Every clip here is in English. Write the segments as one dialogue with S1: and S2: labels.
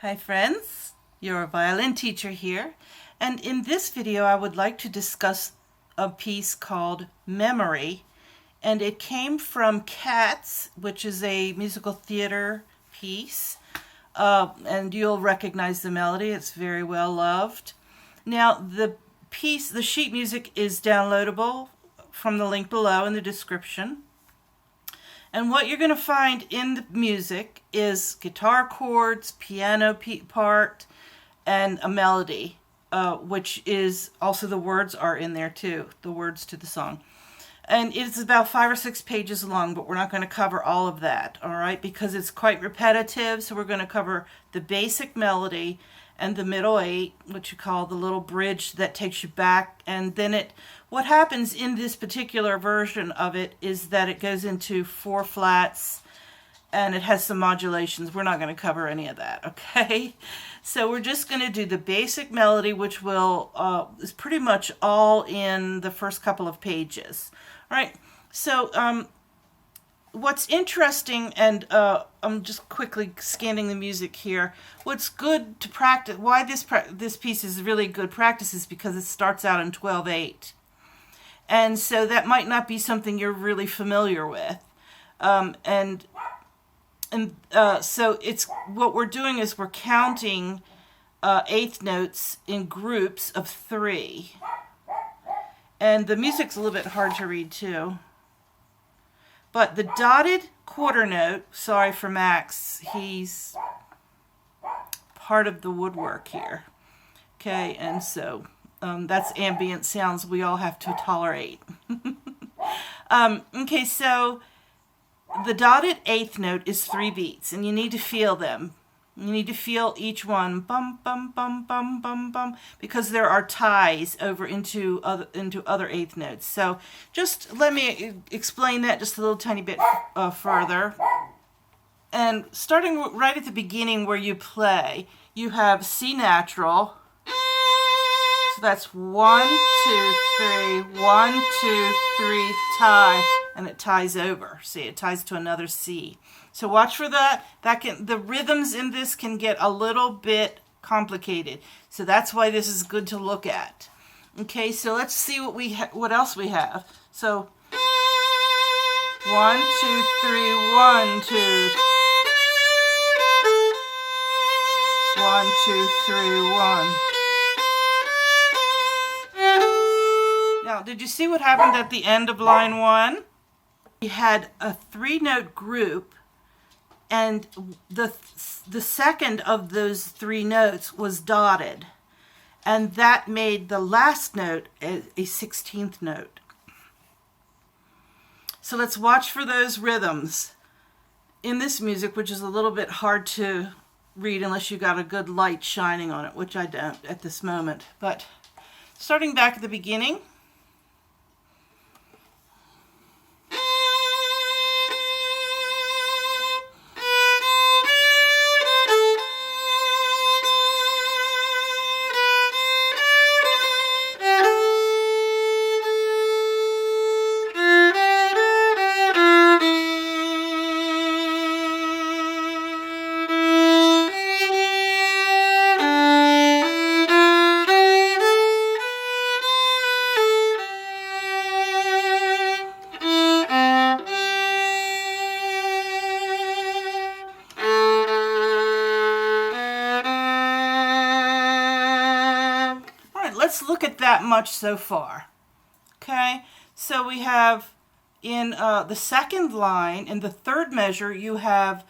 S1: Hi friends, your violin teacher here, and in this video I would like to discuss a piece called Memory, and it came from Cats, which is a musical theater piece, and you'll recognize the melody. It's very well loved. Now the sheet music is downloadable from the link below in the description. And what you're going to find in the music is guitar chords, piano part, and a melody, which is also the words are in there too, the words to the song. And it's about 5 or 6 pages long, but we're not going to cover all of that, all right, because it's quite repetitive. So we're going to cover the basic melody and the middle 8, which you call the little bridge that takes you back. And then what happens in this particular version of it is that it goes into 4 flats and it has some modulations. We're not going to cover any of that, okay? So we're just going to do the basic melody, which is pretty much all in the first couple of pages. All right, so what's interesting, and I'm just quickly scanning the music here. What's good to practice, why this piece is really good practice, is because it starts out in 12/8. And so that might not be something you're really familiar with. So it's what we're doing is we're counting 8th notes in groups of 3. And the music's a little bit hard to read too. But the dotted quarter note, sorry for Max, he's part of the woodwork here. Okay, and so that's ambient sounds we all have to tolerate. Okay, so the dotted 8th note is 3 beats, and you need to feel them. You need to feel each one, bum, bum, bum, bum, bum, bum, because there are ties over into other 8th notes. So just let me explain that just a little tiny bit further. And starting right at the beginning where you play, you have C natural. So that's 1, 2, 3, 1, 2, 3, tie, and it ties over. See, it ties to another C. So watch for that. The rhythms in this can get a little bit complicated. So that's why this is good to look at. Okay, so let's see what else we have. So 1, 2, 3, 1, 2. 1, 2, 3, 1. Now, did you see what happened at the end of line 1? We had a 3-note group, and the second of those 3 notes was dotted, and that made the last note a 16th note. So let's watch for those rhythms in this music, which is a little bit hard to read unless you got a good light shining on it, which I don't at this moment. But starting back at the beginning. Let's look at that much so far. Okay, so we have in the second line, in the 3rd measure, you have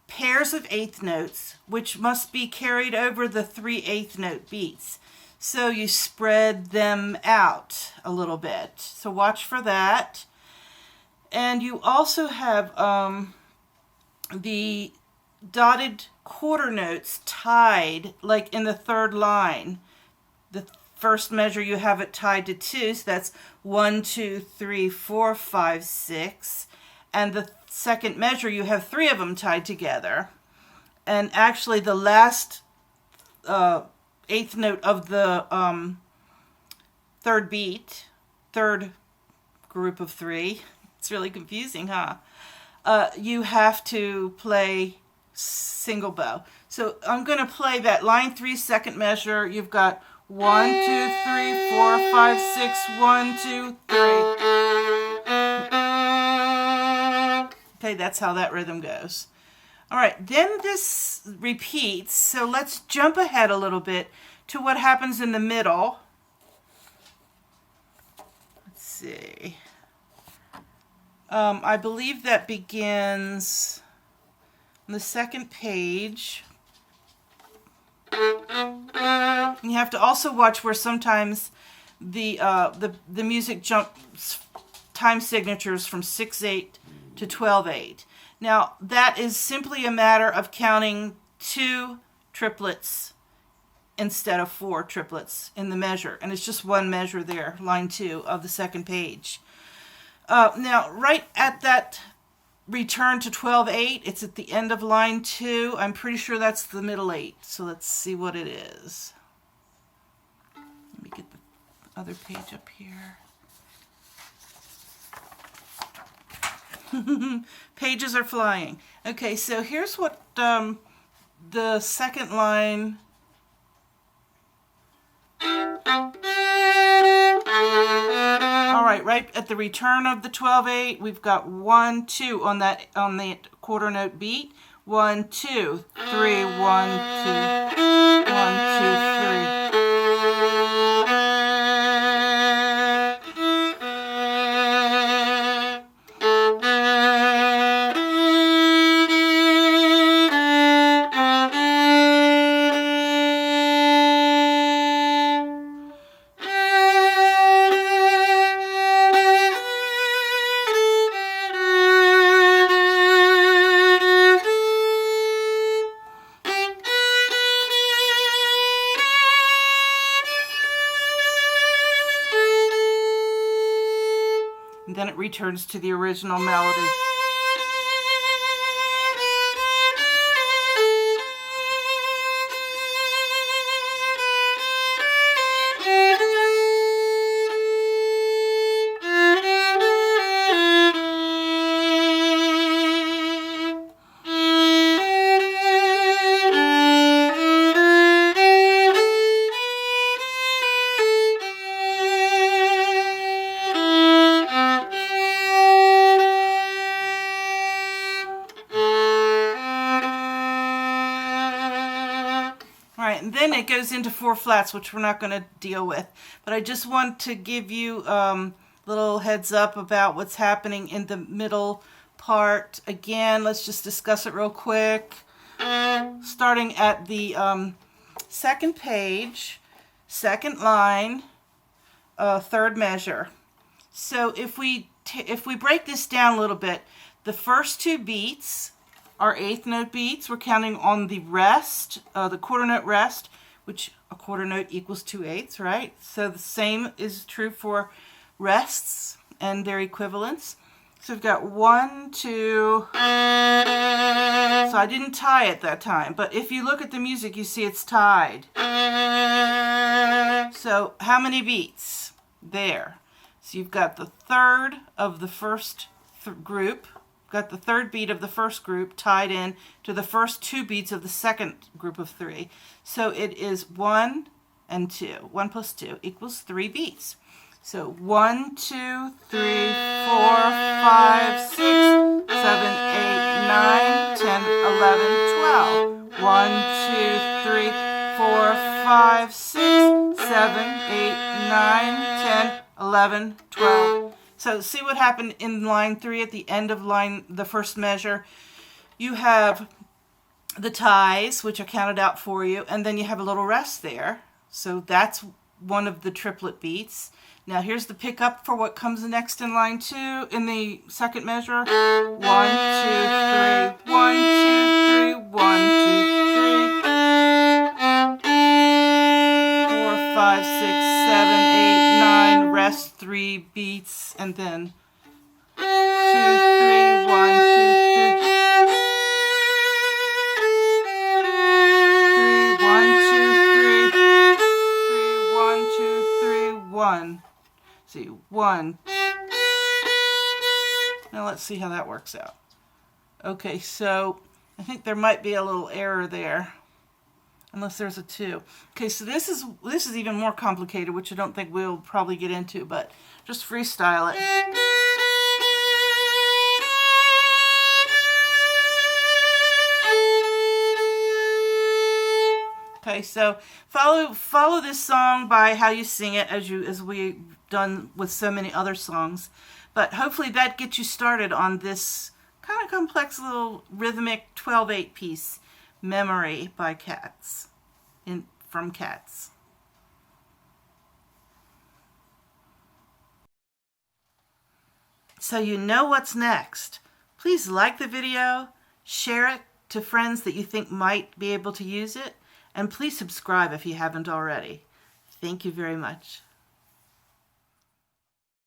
S1: pairs of 8th notes, which must be carried over the 3 8th note beats. So you spread them out a little bit. So watch for that. And you also have the dotted quarter notes tied, like in the 3rd line. The 1st measure you have it tied to 2, so that's 1, 2, 3, 4, 5, 6. And the 2nd measure you have 3 of them tied together. And actually the last 8th note of the 3rd beat, 3rd group of 3, it's really confusing, huh? You have to play single bow. So I'm going to play that line 3 second measure. You've got 1, 2, 3, 4, 5, 6, 1, 2, 3. Okay, that's how that rhythm goes. All right, then this repeats. So let's jump ahead a little bit to what happens in the middle. Let's see. I believe that begins on the second page. You have to also watch where sometimes the music jumps time signatures from 6/8 to 12/8. Now that is simply a matter of counting 2 triplets instead of 4 triplets in the measure, and it's just one measure there, line 2 of the second page. Now right at that return to 12/8, it's at the end of line 2. I'm pretty sure that's the middle 8, so let's see what it is. Let me get the other page up here. Pages are flying. Okay, so here's what the second line. All right, right at the return of the 12/8, we've got 1, 2 on the quarter note beat. 1, 2, 3, 1, 2, 1, 2, 3. And then it returns to the original melody. Alright, and then it goes into 4 flats, which we're not going to deal with. But I just want to give you a little heads up about what's happening in the middle part. Again, let's just discuss it real quick. Starting at the second page, second line, third measure. So if we break this down a little bit, the first 2 beats are 8th note beats. We're counting on the rest, the quarter note rest, which a quarter note equals 2/8, right? So the same is true for rests and their equivalents. So we've got 1, 2. So I didn't tie it that time, but if you look at the music, you see it's tied. So how many beats? There. So you've got the third of the first group. Got the third beat of the first group tied in to the first 2 beats of the second group of 3. So it is 1 and 2. 1 plus 2 equals 3 beats. So 1, 2, 3, 4, 5, 6, 7, 8, 9, 10, 11, 12. 1, 2, 3, 4, 5, 6, 7, 8, 9, 10, 11, 12. So see what happened in line 3 at the end of the first measure. You have the ties, which are counted out for you, and then you have a little rest there. So that's one of the triplet beats. Now here's the pickup for what comes next in line 2 in the second measure. 1, 2, 3, 1, 2, 3, 1, 2, 3. 4, 5, 6, 7, 8, 9, rest 3 beats, and then 2, 3, 1, 2, 3, 1. See, 1. Now let's see how that works out. Okay, so I think there might be a little error there, unless there's a 2. Okay, so this is even more complicated, which I don't think we'll probably get into, but just freestyle it. Okay, so follow this song by how you sing it, as we've done with so many other songs. But hopefully that gets you started on this kind of complex little rhythmic 12/8 piece, Memory by Cats, from Cats. So you know what's next. Please like the video, share it to friends that you think might be able to use it, and please subscribe if you haven't already. Thank you very much.